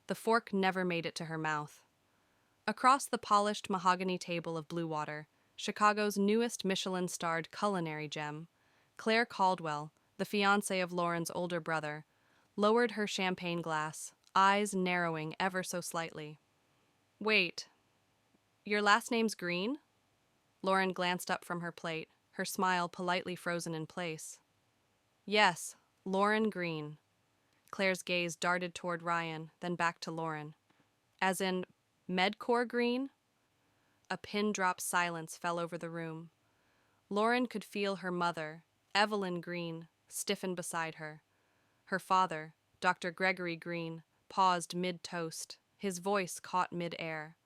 The fork never made it to her mouth. Across the polished mahogany table of Blue Water, Chicago's newest Michelin-starred culinary gem, Claire Caldwell, the fiancée of Lauren's older brother, lowered her champagne glass, eyes narrowing ever so slightly. "Wait, your last name's Green?" Lauren glanced up from her plate, her smile politely frozen in place. "Yes, Lauren Green." Claire's gaze darted toward Ryan, then back to Lauren. "As in Medcore Green?" A pin-drop silence fell over the room. Lauren could feel her mother, Evelyn Green, stiffen beside her. Her father, Dr. Gregory Green, paused mid-toast, his voice caught mid-air.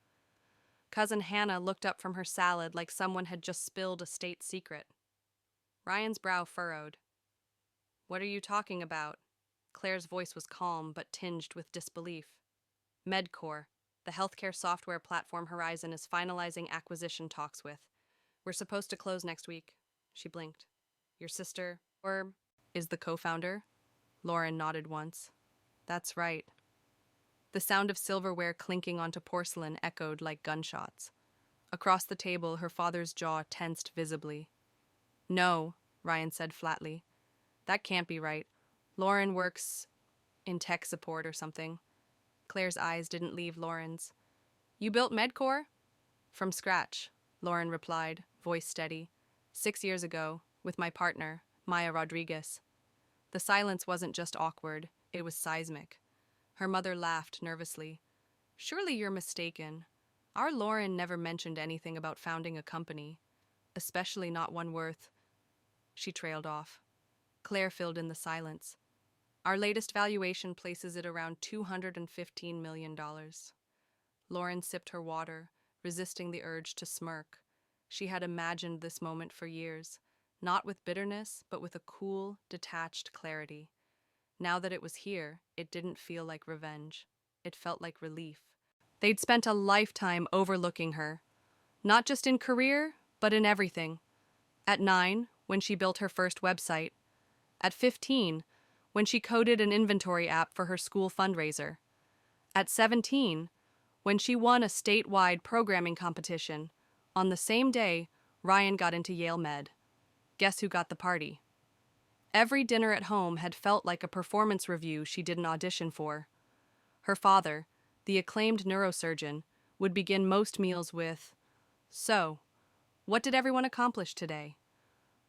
Cousin Hannah looked up from her salad like someone had just spilled a state secret. Ryan's brow furrowed. "What are you talking about?" Claire's voice was calm but tinged with disbelief. Medcore, the healthcare software platform Horizon is finalizing acquisition talks with. "We're supposed to close next week." She blinked. "Your sister, or is the co-founder?" Lauren nodded once. "That's right." The sound of silverware clinking onto porcelain echoed like gunshots. Across the table, her father's jaw tensed visibly. "No," Ryan said flatly. "That can't be right. Lauren works in tech support or something." Claire's eyes didn't leave Lauren's. "You built Medcore?" "From scratch," Lauren replied, voice steady. 6 years ago, with my partner, Maya Rodriguez." The silence wasn't just awkward, it was seismic. Her mother laughed nervously. "Surely you're mistaken. Our Lauren never mentioned anything about founding a company, especially not one worth—" She trailed off. Claire filled in the silence. "Our latest valuation places it around $215 million. Lauren sipped her water, resisting the urge to smirk. She had imagined this moment for years, not with bitterness, but with a cool, detached clarity. Now that it was here, it didn't feel like revenge. It felt like relief. They'd spent a lifetime overlooking her, not just in career, but in everything. At 9, when she built her first website. At 15, when she coded an inventory app for her school fundraiser. At 17, when she won a statewide programming competition. On the same day, Ryan got into Yale Med. Guess who got the party? Every dinner at home had felt like a performance review she didn't audition for. Her father, the acclaimed neurosurgeon, would begin most meals with, "So, what did everyone accomplish today?"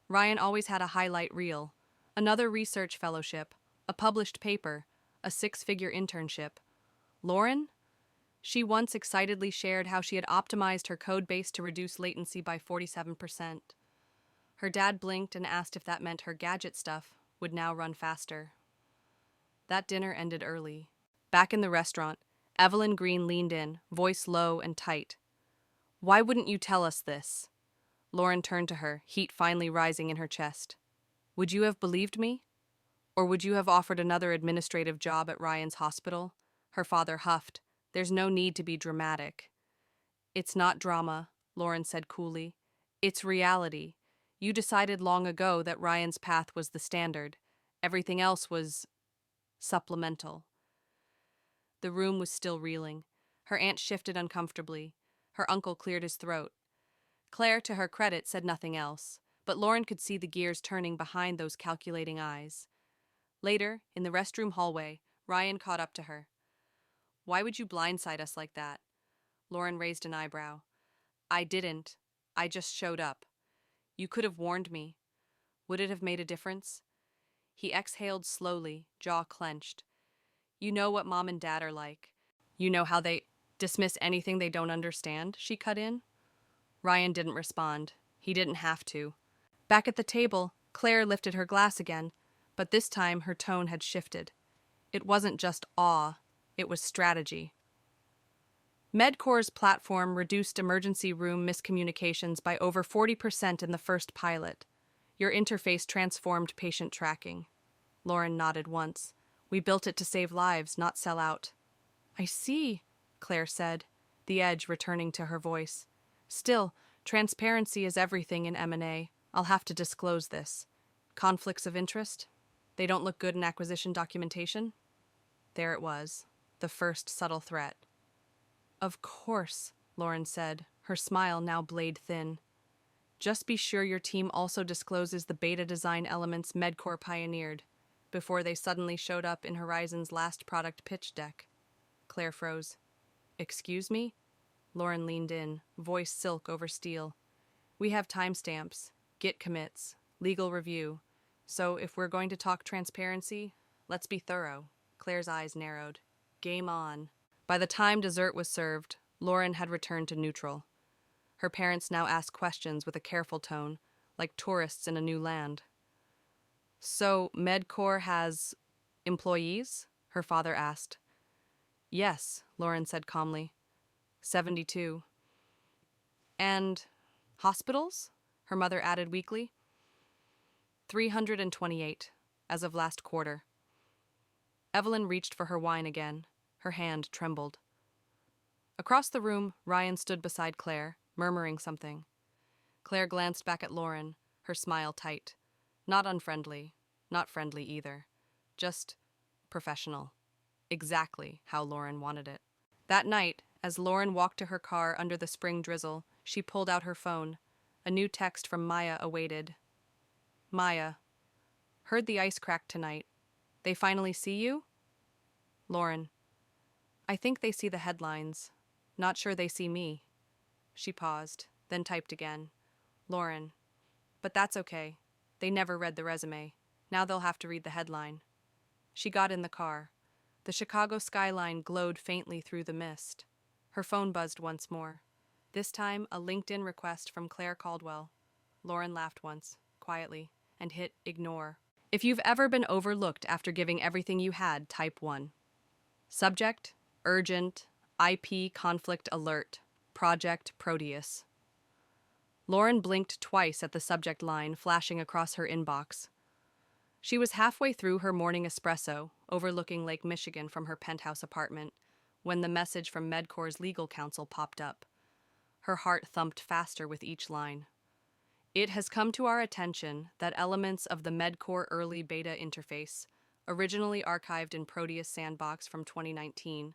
Ryan always had a highlight reel, another research fellowship, a published paper, a 6-figure internship. Lauren? She once excitedly shared how she had optimized her code base to reduce latency by 47%. Her dad blinked and asked if that meant her gadget stuff would now run faster. That dinner ended early. Back in the restaurant, Evelyn Green leaned in, voice low and tight. "Why wouldn't you tell us this?" Lauren turned to her, heat finally rising in her chest. "Would you have believed me? Or would you have offered another administrative job at Ryan's hospital?" Her father huffed. "There's no need to be dramatic." "It's not drama," Lauren said coolly. "It's reality. You decided long ago that Ryan's path was the standard. Everything else was supplemental." The room was still reeling. Her aunt shifted uncomfortably. Her uncle cleared his throat. Claire, to her credit, said nothing else, but Lauren could see the gears turning behind those calculating eyes. Later, in the restroom hallway, Ryan caught up to her. "Why would you blindside us like that?" Lauren raised an eyebrow. "I didn't. I just showed up. You could have warned me. Would it have made a difference?" He exhaled slowly, jaw clenched. "You know what Mom and Dad are like. You know how they dismiss anything they don't understand," she cut in. Ryan didn't respond. He didn't have to. Back at the table, Claire lifted her glass again, but this time her tone had shifted. It wasn't just awe, it was strategy. Medcore's platform reduced emergency room miscommunications by over 40% in the first pilot. Your interface transformed patient tracking. Lauren nodded once. "We built it to save lives, not sell out." "I see," Claire said, the edge returning to her voice. "Still, transparency is everything in M&A. I'll have to disclose this. Conflicts of interest? They don't look good in acquisition documentation?" There it was. the first subtle threat. Of course, Lauren said, her smile now blade thin. Just be sure your team also discloses the beta design elements Medcore pioneered, before they suddenly showed up in Horizon's last product pitch deck. Claire froze. Excuse me? Lauren leaned in, voice silk over steel. We have timestamps, Git commits, legal review. So if we're going to talk transparency, let's be thorough. Claire's eyes narrowed. Game on. By the time dessert was served, Lauren had returned to neutral. Her parents now asked questions with a careful tone, like tourists in a new land. So, Medcore has employees? Her father asked. Yes, Lauren said calmly. 72. And hospitals? Her mother added weakly. 328, as of last quarter. Evelyn reached for her wine again. Her hand trembled. Across the room, Ryan stood beside Claire, murmuring something. Claire glanced back at Lauren, her smile tight. Not unfriendly, not friendly either. Just professional. Exactly how Lauren wanted it. That night, as Lauren walked to her car under the spring drizzle, she pulled out her phone. A new text from Maya awaited. Maya. Heard the ice cracked tonight. They finally see you? Lauren. I think they see the headlines. Not sure they see me. She paused, then typed again. Lauren. But that's okay. They never read the resume. Now they'll have to read the headline. She got in the car. The Chicago skyline glowed faintly through the mist. Her phone buzzed once more. This time, a LinkedIn request from Claire Caldwell. Lauren laughed once, quietly, and hit ignore. If you've ever been overlooked after giving everything you had, type 1. Subject, urgent, IP conflict alert, Project Proteus. Lauren blinked twice at the subject line flashing across her inbox. She was halfway through her morning espresso, overlooking Lake Michigan from her penthouse apartment, when the message from Medcore's legal counsel popped up. Her heart thumped faster with each line. It has come to our attention that elements of the Medcore early beta interface, originally archived in Proteus Sandbox from 2019,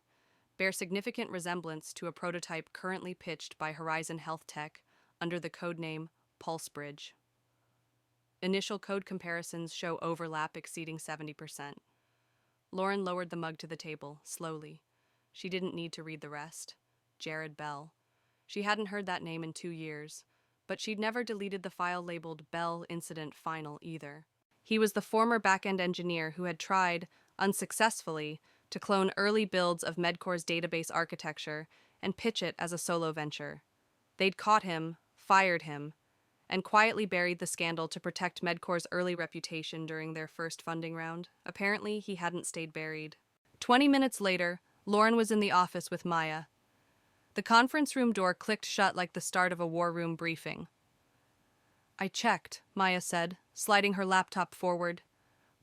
bear significant resemblance to a prototype currently pitched by Horizon Health Tech under the codename PulseBridge. Initial code comparisons show overlap exceeding 70%. Lauren lowered the mug to the table, slowly. She didn't need to read the rest. Jared Bell. She hadn't heard that name in 2 years, but she'd never deleted the file labeled Bell Incident Final either. He was the former back-end engineer who had tried, unsuccessfully, to clone early builds of Medcore's database architecture and pitch it as a solo venture. They'd caught him, fired him, and quietly buried the scandal to protect Medcore's early reputation during their first funding round. Apparently, he hadn't stayed buried. 20 minutes later, Lauren was in the office with Maya. The conference room door clicked shut like the start of a war room briefing. I checked, Maya said, sliding her laptop forward.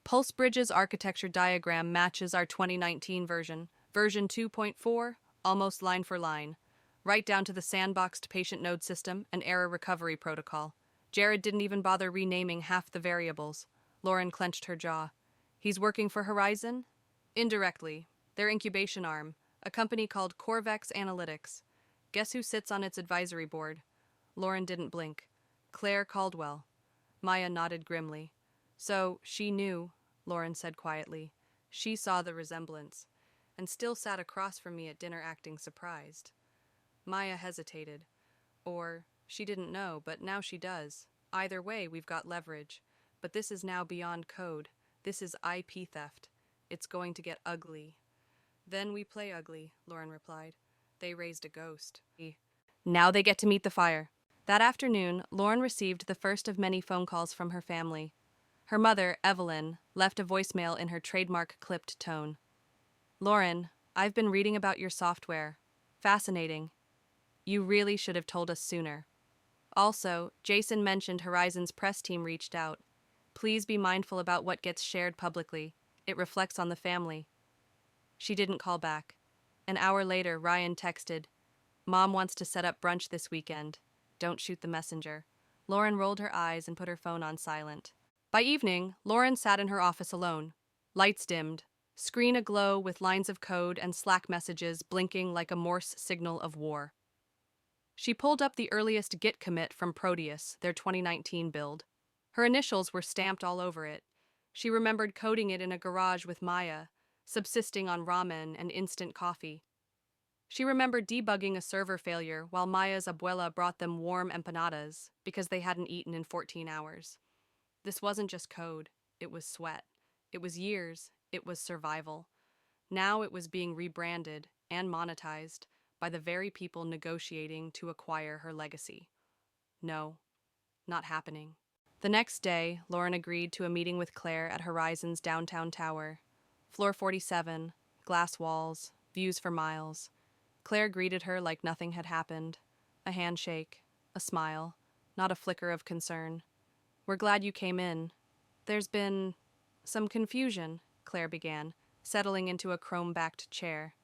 PulseBridge's architecture diagram matches our 2019 version, version 2.4, almost line for line, right down to the sandboxed patient node system and error recovery protocol. Jared didn't even bother renaming half the variables. Lauren clenched her jaw. He's working for Horizon? Indirectly. Their incubation arm, a company called Corvex Analytics. Guess who sits on its advisory board? Lauren didn't blink. Claire Caldwell. Maya nodded grimly. So, she knew, Lauren said quietly. She saw the resemblance, and still sat across from me at dinner acting surprised. Maya hesitated. Or, she didn't know, but now she does. Either way, we've got leverage. But this is now beyond code. This is IP theft. It's going to get ugly. Then we play ugly, Lauren replied. They raised a ghost. Now they get to meet the fire. That afternoon, Lauren received the first of many phone calls from her family. Her mother, Evelyn, left a voicemail in her trademark clipped tone. Lauren, I've been reading about your software. Fascinating. You really should have told us sooner. Also, Jason mentioned Horizon's press team reached out. Please be mindful about what gets shared publicly. It reflects on the family. She didn't call back. An hour later, Ryan texted, Mom wants to set up brunch this weekend. Don't shoot the messenger. Lauren rolled her eyes and put her phone on silent. By evening, Lauren sat in her office alone. Lights dimmed. screen aglow with lines of code and Slack messages blinking like a Morse signal of war. She pulled up the earliest Git commit from Proteus, their 2019 build. Her initials were stamped all over it. She remembered coding it in a garage with Maya, subsisting on ramen and instant coffee. She remembered debugging a server failure while Maya's abuela brought them warm empanadas because they hadn't eaten in 14 hours. This wasn't just code, it was sweat. It was years, it was survival. Now it was being rebranded and monetized by the very people negotiating to acquire her legacy. No, not happening. The next day, Lauren agreed to a meeting with Claire at Horizon's downtown tower. Floor 47, glass walls, views for miles. Claire greeted her like nothing had happened. A handshake, a smile, not a flicker of concern. "We're glad you came in. There's been some confusion," Claire began, settling into a chrome-backed chair.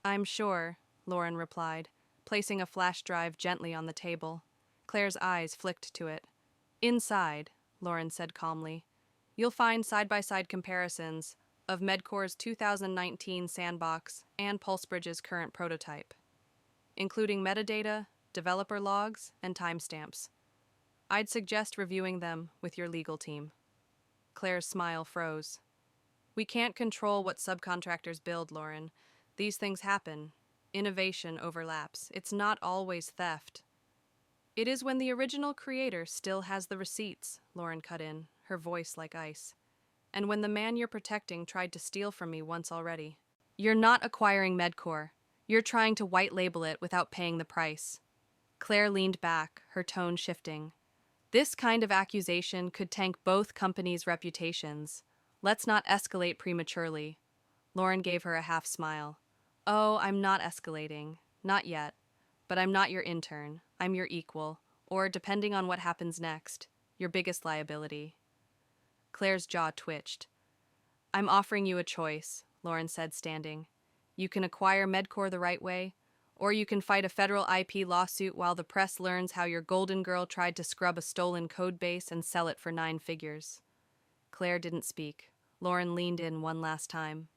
"I'm sure," Lauren replied, placing a flash drive gently on the table. Claire's eyes flicked to it. "Inside," Lauren said calmly, "you'll find side-by-side comparisons of Medcore's 2019 sandbox and PulseBridge's current prototype, including metadata, developer logs, and timestamps. I'd suggest reviewing them with your legal team." Claire's smile froze. "We can't control what subcontractors build, Lauren. These things happen. Innovation overlaps. It's not always theft." "It is when the original creator still has the receipts," Lauren cut in, her voice like ice. "And when the man you're protecting tried to steal from me once already." "You're not acquiring Medcore. You're trying to white label it without paying the price." Claire leaned back, her tone shifting. "This kind of accusation could tank both companies' reputations. Let's not escalate prematurely." Lauren gave her a half smile. "Oh, I'm not escalating. Not yet. But I'm not your intern. I'm your equal, or, depending on what happens next, your biggest liability." Claire's jaw twitched. "I'm offering you a choice," Lauren said, standing. "You can acquire Medcore the right way, or you can fight a federal IP lawsuit while the press learns how your golden girl tried to scrub a stolen code base and sell it for 9 figures. Claire didn't speak. Lauren leaned in one last time.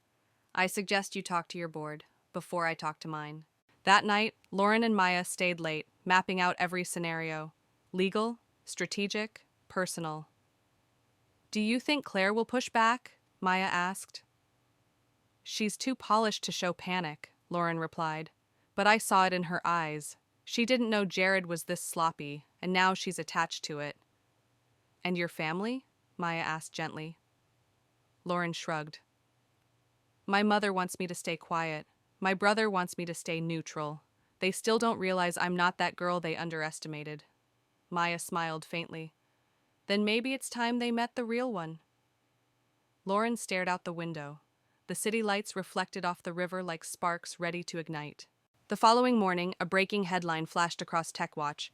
"I suggest you talk to your board, before I talk to mine." That night, Lauren and Maya stayed late, mapping out every scenario. Legal, strategic, personal. "Do you think Claire will push back?" Maya asked. "She's too polished to show panic," Lauren replied. "But I saw it in her eyes. She didn't know Jared was this sloppy, and now she's attached to it." "And your family?" Maya asked gently. Lauren shrugged. "My mother wants me to stay quiet. My brother wants me to stay neutral. They still don't realize I'm not that girl they underestimated." Maya smiled faintly. "Then maybe it's time they met the real one." Lauren stared out the window. The city lights reflected off the river like sparks ready to ignite. The following morning, a breaking headline flashed across TechWatch.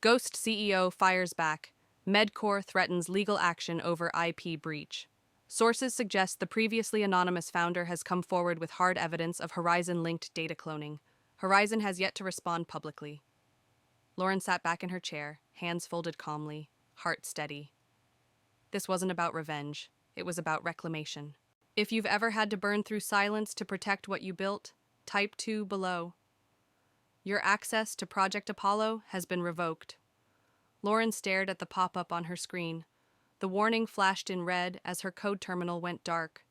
"Ghost CEO fires back. Medcore threatens legal action over IP breach." Sources suggest the previously anonymous founder has come forward with hard evidence of Horizon-linked data cloning. Horizon has yet to respond publicly. Lauren sat back in her chair, hands folded calmly, heart steady. This wasn't about revenge. It was about reclamation. If you've ever had to burn through silence to protect what you built, type 2 below. Your access to Project Apollo has been revoked. Lauren stared at the pop-up on her screen. The warning flashed in red as her code terminal went dark.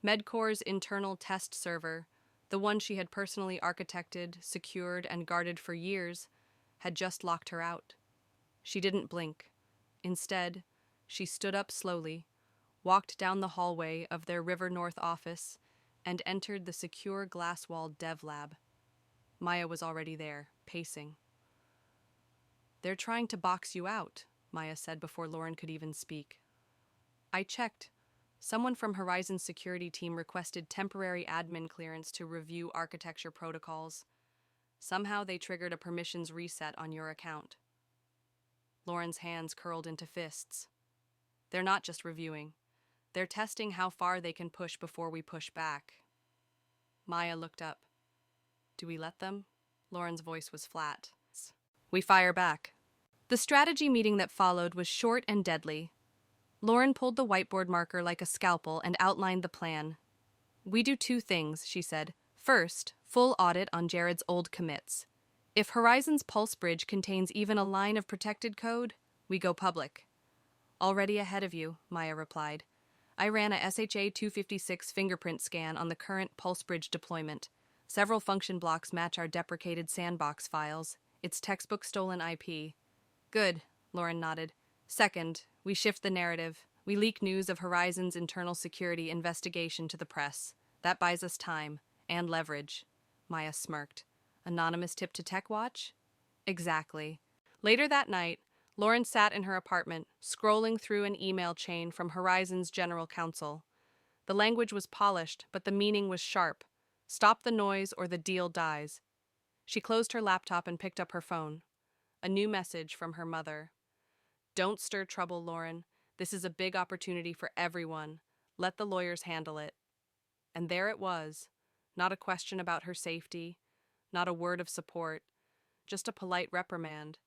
Medcore's internal test server, the one she had personally architected, secured, and guarded for years, had just locked her out. She didn't blink. Instead, she stood up slowly, walked down the hallway of their River North office, and entered the secure glass-walled dev lab. Maya was already there, pacing. "They're trying to box you out," Maya said before Lauren could even speak. "I checked. Someone from Horizon's security team requested temporary admin clearance to review architecture protocols. Somehow they triggered a permissions reset on your account." Lauren's hands curled into fists. "They're not just reviewing. They're testing how far they can push before we push back." Maya looked up. "Do we let them?" Lauren's voice was flat. "We fire back." The strategy meeting that followed was short and deadly. Lauren pulled the whiteboard marker like a scalpel and outlined the plan, We do two things, she said. First, full audit on Jared's old commits. If Horizon's Pulse Bridge contains even a line of protected code, we go public. Already ahead of you, Maya replied. I ran a SHA 256 fingerprint scan on the current Pulse Bridge deployment. Several function blocks match our deprecated sandbox files. It's textbook stolen IP. Good, Lauren nodded. Second, we shift the narrative. We leak news of Horizon's internal security investigation to the press. That buys us time and leverage. Maya smirked. Anonymous tip to TechWatch? Exactly. Later that night, Lauren sat in her apartment, scrolling through an email chain from Horizon's general counsel. The language was polished, but the meaning was sharp. Stop the noise or the deal dies. She closed her laptop and picked up her phone. A new message from her mother. Don't stir trouble, Lauren. This is a big opportunity for everyone. Let the lawyers handle it. And there it was. Not a question about her safety, not a word of support, just a polite reprimand,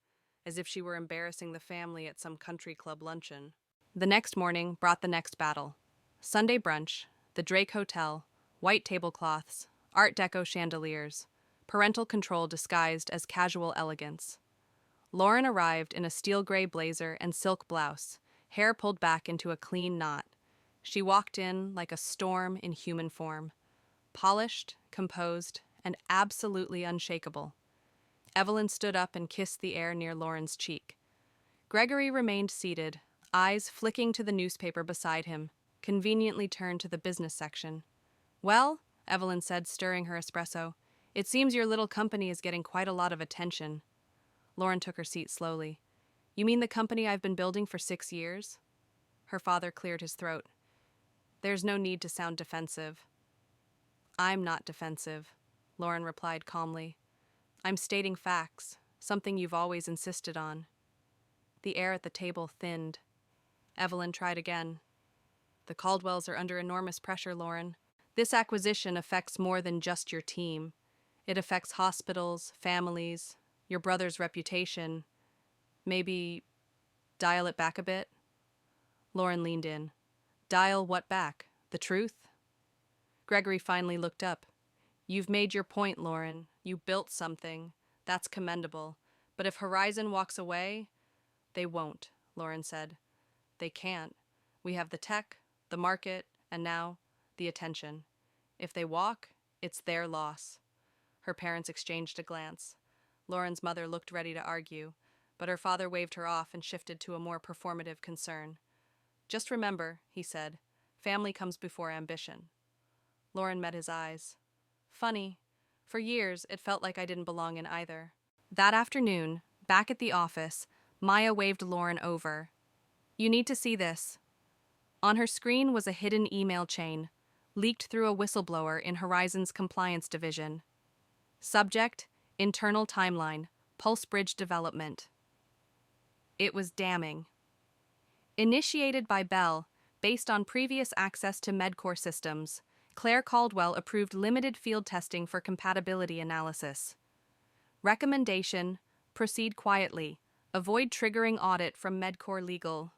as if she were embarrassing the family at some country club luncheon. The next morning brought the next battle. Sunday brunch, the Drake Hotel, white tablecloths, Art Deco chandeliers, parental control disguised as casual elegance. Lauren arrived in a steel gray blazer and silk blouse, hair pulled back into a clean knot. She walked in like a storm in human form, polished, composed, and absolutely unshakable. Evelyn stood up and kissed the air near Lauren's cheek. Gregory remained seated, eyes flicking to the newspaper beside him, conveniently turned to the business section. Well, Evelyn said, stirring her espresso, it seems your little company is getting quite a lot of attention. Lauren took her seat slowly. You mean the company I've been building for 6 years? Her father cleared his throat. There's no need to sound defensive. I'm not defensive, Lauren replied calmly. I'm stating facts, something you've always insisted on. The air at the table thinned. Evelyn tried again. The Caldwells are under enormous pressure, Lauren. This acquisition affects more than just your team. It affects hospitals, families, your brother's reputation. Maybe dial it back a bit? Lauren leaned in. Dial what back? The truth? Gregory finally looked up. You've made your point, Lauren. You built something. That's commendable. But if Horizon walks away, they won't, Lauren said. They can't. We have the tech, the market, and now the attention. If they walk, it's their loss. Her parents exchanged a glance. Lauren's mother looked ready to argue, but her father waved her off and shifted to a more performative concern. Just remember, he said, family comes before ambition. Lauren met his eyes. Funny. For years, it felt like I didn't belong in either. That afternoon, back at the office, Maya waved Lauren over. You need to see this. On her screen was a hidden email chain, leaked through a whistleblower in Horizon's compliance division. Subject, internal timeline, Pulse Bridge development. It was damning. Initiated by Bell, based on previous access to MedCore systems, Claire Caldwell approved limited field testing for compatibility analysis. Recommendation, proceed quietly. Avoid triggering audit from MedCore Legal.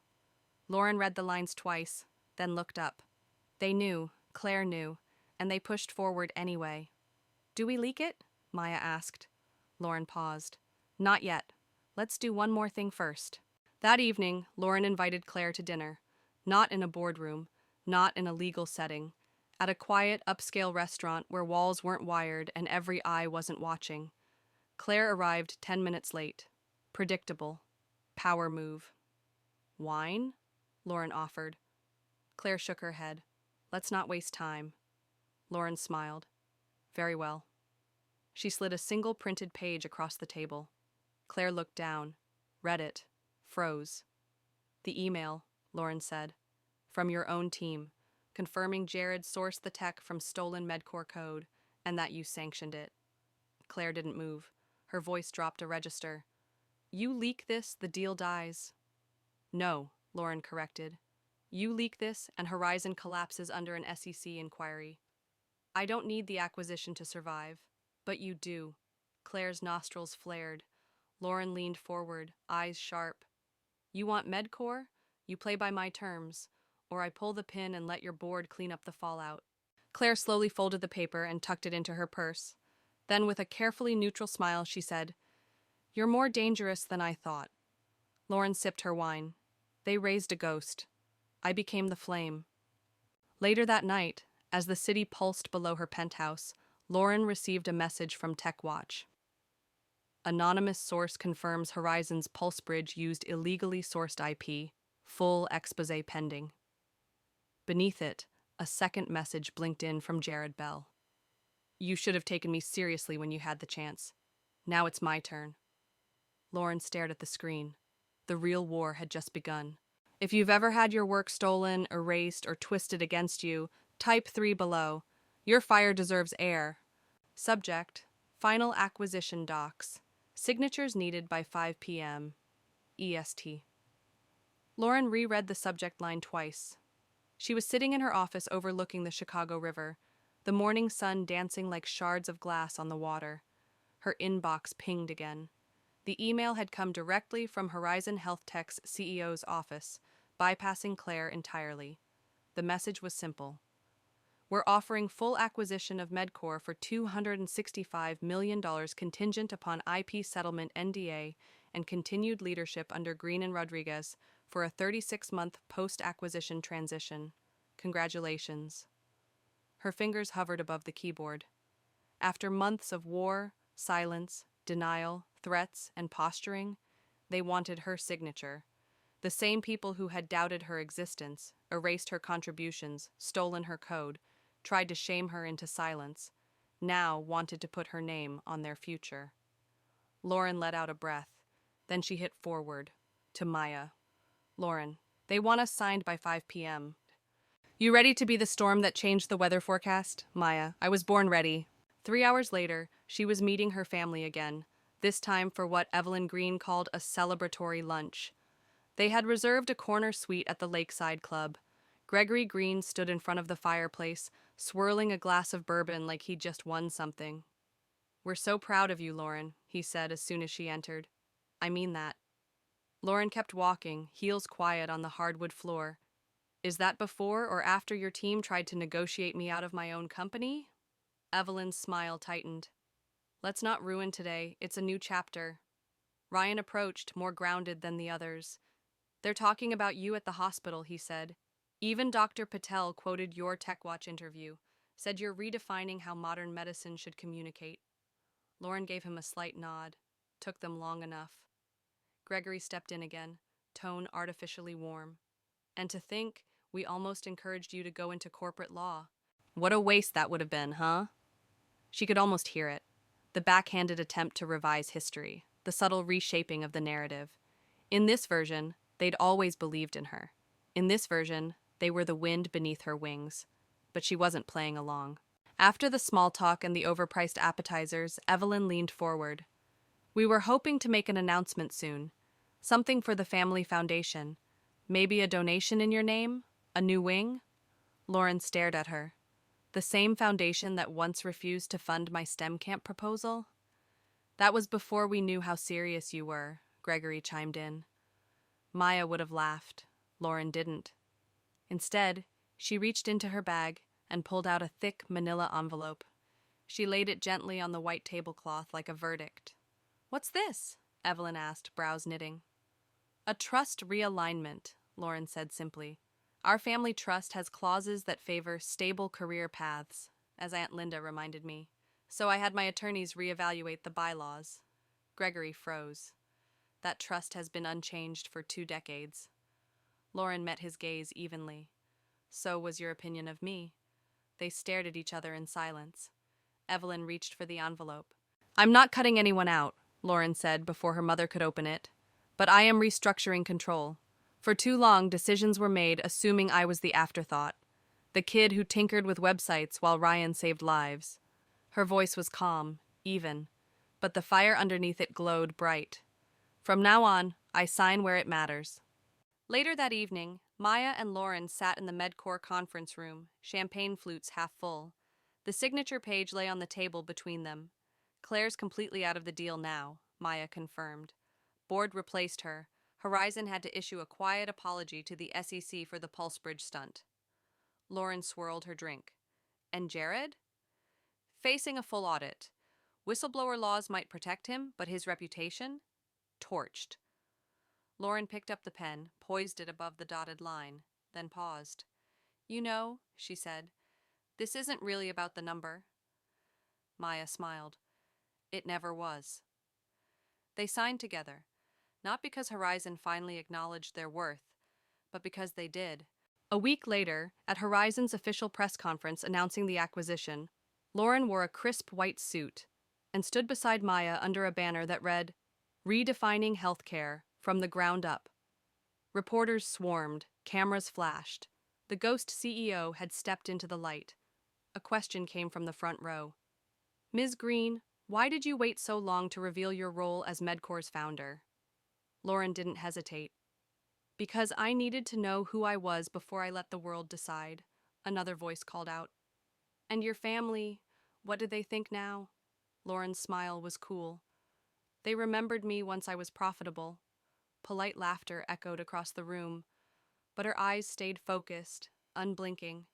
Lauren read the lines twice, then looked up. They knew, Claire knew, and they pushed forward anyway. Do we leak it? Maya asked. Lauren paused. Not yet. Let's do one more thing first. That evening, Lauren invited Claire to dinner. Not in a boardroom, not in a legal setting. At a quiet, upscale restaurant where walls weren't wired and every eye wasn't watching. Claire arrived 10 minutes late. Predictable. Power move. Wine? Lauren offered. Claire shook her head. Let's not waste time. Lauren smiled. Very well. She slid a single printed page across the table. Claire looked down, read it, froze. The email, Lauren said. From your own team, confirming Jared sourced the tech from stolen MedCore code and that you sanctioned it. Claire didn't move. Her voice dropped a register. You leak this, the deal dies. No, Lauren corrected. You leak this, and Horizon collapses under an SEC inquiry. I don't need the acquisition to survive, but you do. Claire's nostrils flared. Lauren leaned forward, eyes sharp. You want MedCore? You play by my terms, or I pull the pin and let your board clean up the fallout. Claire slowly folded the paper and tucked it into her purse. Then, with a carefully neutral smile, she said, "You're more dangerous than I thought." Lauren sipped her wine. They raised a ghost. I became the flame. Later that night, as the city pulsed below her penthouse, Lauren received a message from TechWatch. Anonymous source confirms Horizon's Pulse Bridge used illegally sourced IP. Full expose pending. Beneath it, a second message blinked in from Jared Bell. "You should have taken me seriously when you had the chance. Now it's my turn." Lauren stared at the screen. The real war had just begun. If you've ever had your work stolen, erased, or twisted against you, type 3 below. Your fire deserves air. Subject: Final Acquisition Docs. Signatures needed by 5 p.m. EST. Lauren reread the subject line twice. She was sitting in her office overlooking the Chicago River, the morning sun dancing like shards of glass on the water. Her inbox pinged again. The email had come directly from Horizon Health Tech's CEO's office, bypassing Claire entirely. The message was simple. "We're offering full acquisition of Medcore for $265 million contingent upon IP settlement NDA and continued leadership under Green and Rodriguez for a 36-month post-acquisition transition. Congratulations." Her fingers hovered above the keyboard. After months of war, silence, denial, threats, and posturing, they wanted her signature. The same people who had doubted her existence, erased her contributions, stolen her code, tried to shame her into silence, now wanted to put her name on their future. Lauren let out a breath. Then she hit forward, to Maya. "Lauren, they want us signed by 5 p.m. You ready to be the storm that changed the weather forecast?" "Maya, I was born ready." 3 hours later, she was meeting her family again, this time for what Evelyn Green called a celebratory lunch. They had reserved a corner suite at the Lakeside Club. Gregory Green stood in front of the fireplace, swirling a glass of bourbon like he'd just won something. "We're so proud of you, Lauren," he said as soon as she entered. "I mean that." Lauren kept walking, heels quiet on the hardwood floor. "Is that before or after your team tried to negotiate me out of my own company?" Evelyn's smile tightened. "Let's not ruin today. It's a new chapter." Ryan approached, more grounded than the others. "They're talking about you at the hospital," he said. "Even Dr. Patel quoted your TechWatch interview, said you're redefining how modern medicine should communicate." Lauren gave him a slight nod. Took them long enough. Gregory stepped in again, tone artificially warm. "And to think, we almost encouraged you to go into corporate law. What a waste that would have been, huh?" She could almost hear it. The backhanded attempt to revise history, the subtle reshaping of the narrative. In this version, they'd always believed in her. In this version, they were the wind beneath her wings. But she wasn't playing along. After the small talk and the overpriced appetizers, Evelyn leaned forward. "We were hoping to make an announcement soon. Something for the family foundation. Maybe a donation in your name? A new wing?" Lauren stared at her. "The same foundation that once refused to fund my STEM camp proposal?" "That was before we knew how serious you were," Gregory chimed in. Maya would have laughed. Lauren didn't. Instead, she reached into her bag and pulled out a thick manila envelope. She laid it gently on the white tablecloth like a verdict. "What's this?" Evelyn asked, brows knitting. "A trust realignment," Lauren said simply. "Our family trust has clauses that favor stable career paths, as Aunt Linda reminded me. So I had my attorneys reevaluate the bylaws." Gregory froze. "That trust has been unchanged for 2 decades. Lauren met his gaze evenly. "So was your opinion of me." They stared at each other in silence. Evelyn reached for the envelope. "I'm not cutting anyone out," Lauren said before her mother could open it. "But I am restructuring control. For too long, decisions were made assuming I was the afterthought. The kid who tinkered with websites while Ryan saved lives." Her voice was calm, even, but the fire underneath it glowed bright. "From now on, I sign where it matters." Later that evening, Maya and Lauren sat in the Medcore conference room, champagne flutes half full. The signature page lay on the table between them. "Claire's completely out of the deal now," Maya confirmed. "Board replaced her. Horizon had to issue a quiet apology to the SEC for the Pulse Bridge stunt." Lauren swirled her drink. And Jared? Facing a full audit. Whistleblower laws might protect him, but his reputation? Torched. Lauren picked up the pen, poised it above the dotted line, then paused. You know, she said, this isn't really about the number. Maya smiled. It never was. They signed together, not because Horizon finally acknowledged their worth, but because they did. A week later, at Horizon's official press conference announcing the acquisition, Lauren wore a crisp white suit and stood beside Maya under a banner that read, Redefining Healthcare from the Ground Up. Reporters swarmed, cameras flashed. The ghost CEO had stepped into the light. A question came from the front row. Ms. Green, why did you wait so long to reveal your role as Medcore's founder? Lauren didn't hesitate. Because I needed to know who I was before I let the world decide, another voice called out. And your family, what did they think now? Lauren's smile was cool. They remembered me once I was profitable. Polite laughter echoed across the room, but her eyes stayed focused, unblinking.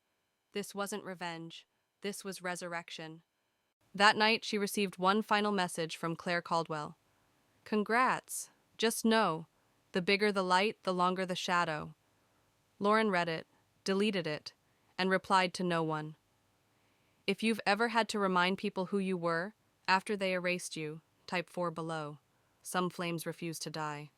This wasn't revenge. This was resurrection. That night, she received one final message from Claire Caldwell. Congrats. Just know, the bigger the light, the longer the shadow. Lauren read it, deleted it, and replied to no one. If you've ever had to remind people who you were, after they erased you, type 4 below. Some flames refuse to die.